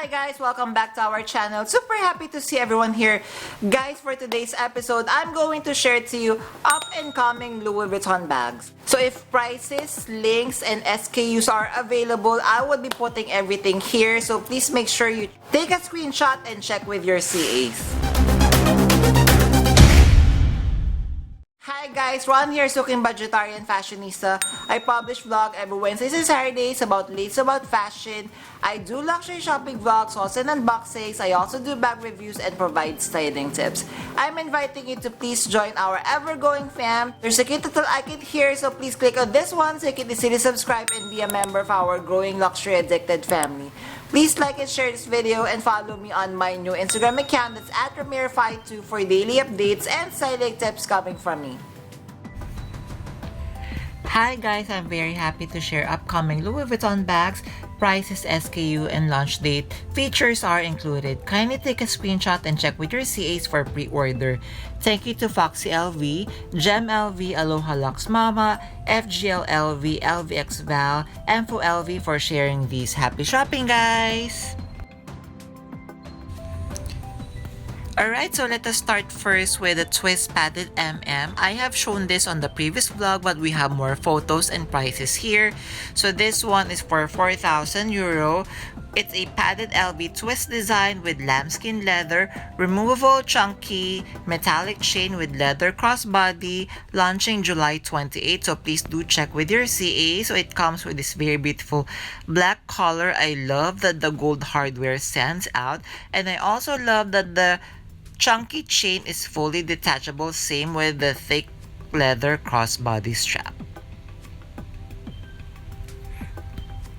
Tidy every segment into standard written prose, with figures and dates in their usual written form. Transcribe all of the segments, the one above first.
Hi guys, welcome back to our channel. Super happy to see everyone here. Guys, for today's episode, I'm going to share to you up-and-coming Louis Vuitton bags. So if prices, links, and SKUs are available, I will be putting everything here. So please make sure you take a screenshot and check with your CAs. Hi guys, Ron here, Suking Budgetarian Fashionista. I publish vlog every Wednesdays and Saturdays about lace, about fashion. I do luxury shopping vlogs, hauls and unboxings. I also do bag reviews and provide styling tips. I'm inviting you to please join our ever-growing fam. There's a cute little icon here, so please click on this one so you can easily subscribe and be a member of our growing luxury addicted family. Please like and share this video and follow me on my new Instagram account that's at Ramir52 for daily updates and styling tips coming from me. Hi guys, I'm very happy to share upcoming Louis Vuitton bags, prices, SKU, and launch date. Features are included. Kindly take a screenshot and check with your CAs for pre-order. Thank you to Foxy LV, Gem LV, Aloha Lux Mama, FGL LV, LVX Val, Enfo LV for sharing these. Happy shopping guys! Alright, so let us start first with the twist padded MM. I have shown this on the previous vlog, but we have more photos and prices here. So this one is for €4,000. It's a padded LV twist design with lambskin leather, removable chunky metallic chain with leather crossbody, launching July 28. So please do check with your CA. So it comes with this very beautiful black color. I love that the gold hardware stands out, and I also love that the chunky chain is fully detachable, same with the thick leather crossbody strap.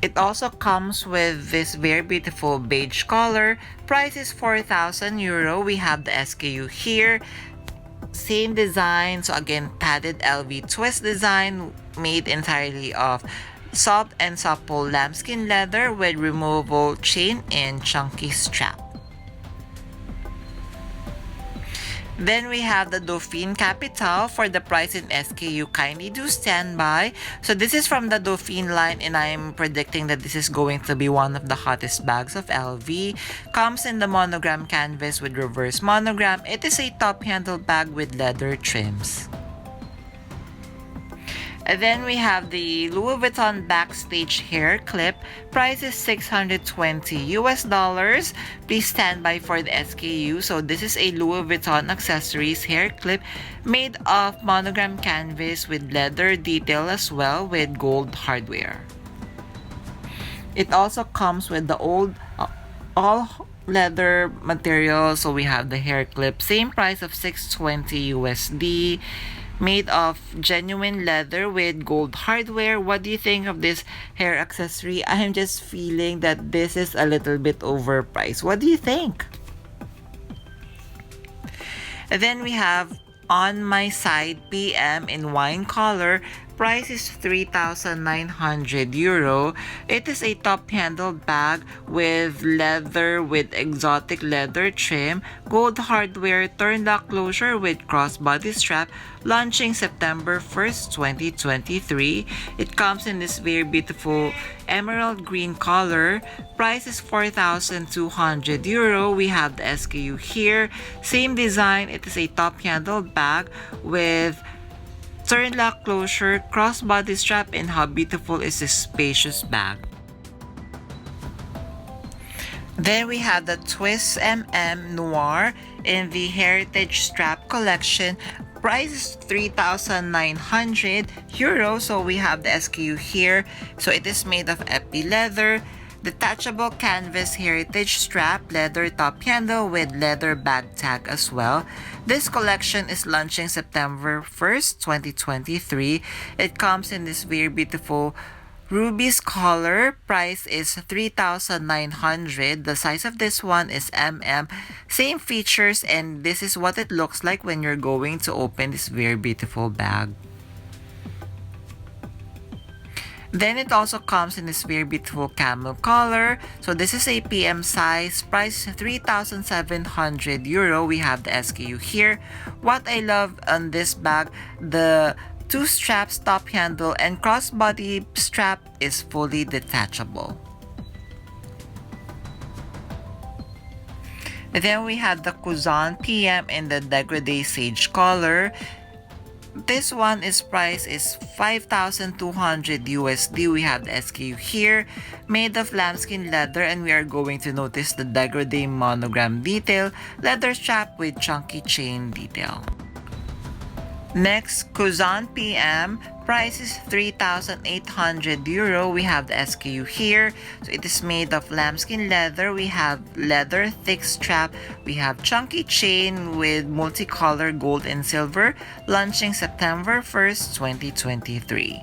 It also comes with this very beautiful beige color. Price is €4,000. We have the SKU here. Same design. So again, padded LV twist design made entirely of soft and supple lambskin leather with removable chain and chunky strap. Then we have the Dauphine Capital. For the price in SKU, kindly do stand by. So this is from the Dauphine line, and I'm predicting that this is going to be one of the hottest bags of LV. Comes in the monogram canvas with reverse monogram. It is a top handle bag with leather trims. And then we have the Louis Vuitton backstage hair clip. Price is $620. Please stand by for the SKU. So this is a Louis Vuitton accessories hair clip made of monogram canvas with leather detail as well with gold hardware. It also comes with the all leather material. So we have the hair clip, same price of $620. Made of genuine leather with gold hardware. What do you think of this hair accessory? I am just feeling that this is a little bit overpriced. What do you think? And then we have On My Side PM in wine color. Price is €3,900. It is a top-handled bag with leather with exotic leather trim, gold hardware, turn lock closure with crossbody strap, launching September 1st, 2023. It comes in this very beautiful emerald green color. Price is €4,200. We have the SKU here. Same design. It is a top-handled bag with turn lock closure, crossbody strap, and how beautiful is this spacious bag. Then we have the Twist MM Noir in the Heritage Strap Collection. Price is €3,900. So we have the SKU here. So it is made of epi leather, detachable canvas heritage strap, leather top handle with leather bag tag as well. This collection is launching September 1st, 2023. It comes in this very beautiful rubies color. Price is $3,900. The size of this one is MM. Same features, and this is what it looks like when you're going to open this very beautiful bag. Then it also comes in this very beautiful camel color. So this is a PM size. Price €3,700. We have the SKU here. What I love on this bag, the two straps, top handle, and crossbody strap is fully detachable. Then we have the Coussin PM in the Degradé Sage color. This one is price is 5,200 USD. We have the SKU here, made of lambskin leather, and we are going to notice the Degradé monogram detail, leather strap with chunky chain detail. Next, Coussin PM, price is 3,800 euro. We have the SKU here. So it is made of lambskin leather. We have leather thick strap. We have chunky chain with multicolor gold and silver, launching September 1st, 2023.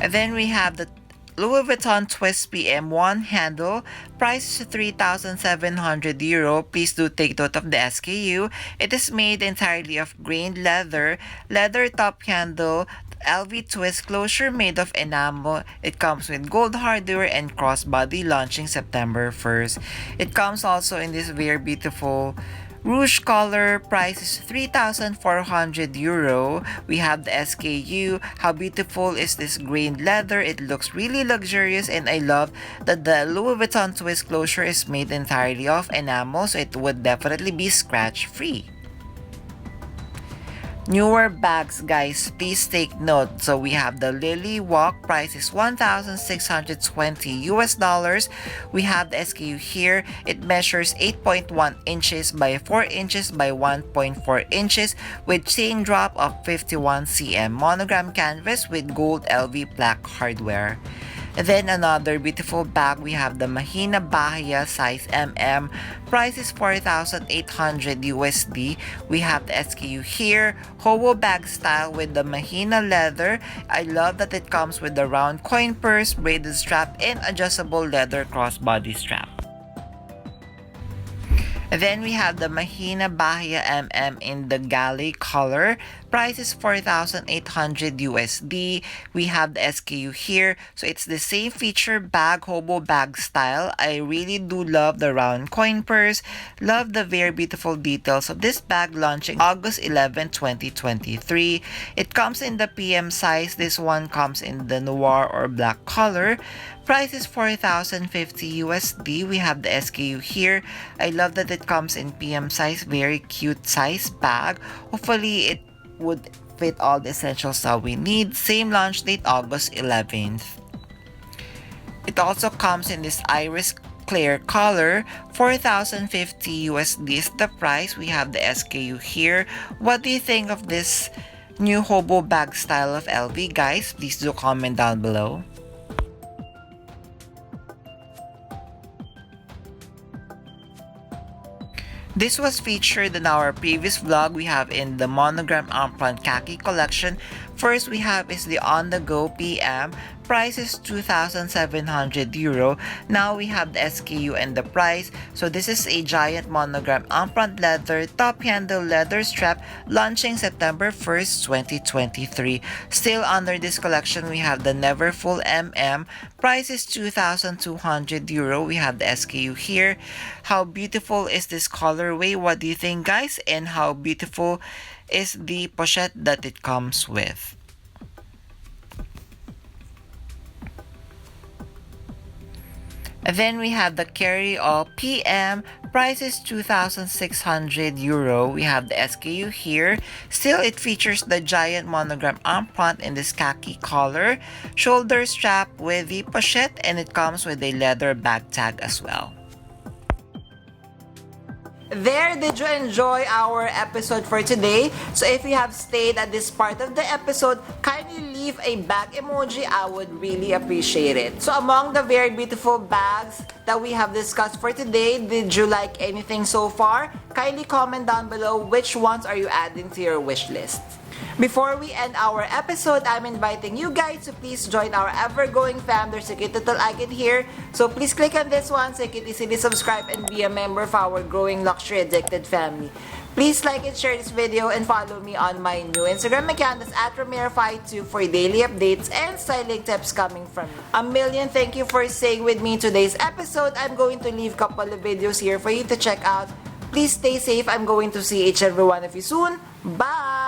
And then we have the Louis Vuitton Twist PM 1 handle, price is 3,700 euro. Please do take note of the SKU. It is made entirely of grained leather, leather top handle, LV twist closure made of enamel. It comes with gold hardware and crossbody, launching September 1st. It comes also in this very beautiful rouge color. Price is 3,400 euro. We have the SKU. How beautiful is this grained leather? It looks really luxurious, and I love that the Louis Vuitton twist closure is made entirely of enamel, so it would definitely be scratch free. Newer bags, guys, please take note. So we have the Lily Walk, price is 1,620 US dollars. We have the SKU here. It measures 8.1 inches by 4 inches by 1.4 inches with chain drop of 51 cm, monogram canvas with gold LV black hardware. And then another beautiful bag, we have the Mahina Bahia size MM. Price is 4,800 USD. We have the SKU here, hobo bag style with the Mahina leather. I love that it comes with the round coin purse, braided strap, and adjustable leather crossbody strap. And then we have the Mahina Bahia MM in the galley color. Price is 4,800 USD. We have the SKU here. So it's the same feature bag, hobo bag style. I really do love the round coin purse. Love the very beautiful details of this bag, launching August 11, 2023. It comes in the PM size. This one comes in the noir or black color. Price is 4,050 USD. We have the SKU here. I love that it comes in PM size. Very cute size bag. Hopefully it would fit all the essentials that we need. Same launch date, August 11th. It also comes in this iris clear color. 4,050 USD is the price. We have the SKU here. What do you think of this new hobo bag style of LV, guys? Please do comment down below. This was featured in our previous vlog. We have in the monogram Empreinte Khaki Collection. First we have is the On The Go PM. Price is 2,700 euro. Now we have the SKU and the price. So this is a giant monogram Empreinte leather, top handle leather strap, launching September 1st, 2023. Still under this collection, we have the Never Full MM. Price is 2,200 euro. We have the SKU here. How beautiful is this colorway? What do you think, guys? And how beautiful is the pochette that it comes with? And then we have the Carry All PM. Price is 2,600 euro. We have the SKU here. Still, it features the giant monogram Onplant in this khaki color. Shoulder strap with the pochette, and it comes with a leather bag tag as well. There, did you enjoy our episode for today? So if you have stayed at this part of the episode, kindly leave a bag emoji. I would really appreciate it. So among the very beautiful bags that we have discussed for today, did you like anything so far? Kindly comment down below which ones are you adding to your wish list. Before we end our episode, I'm inviting you guys to please join our ever-growing fam. There's a cute little icon here. So please click on this one so you can easily subscribe and be a member of our growing luxury addicted family. Please like and share this video and follow me on my new Instagram account. That's at Ramirafy2 for daily updates and styling tips coming from me. A million thank you for staying with me in today's episode. I'm going to leave a couple of videos here for you to check out. Please stay safe. I'm going to see each and every one of you soon. Bye!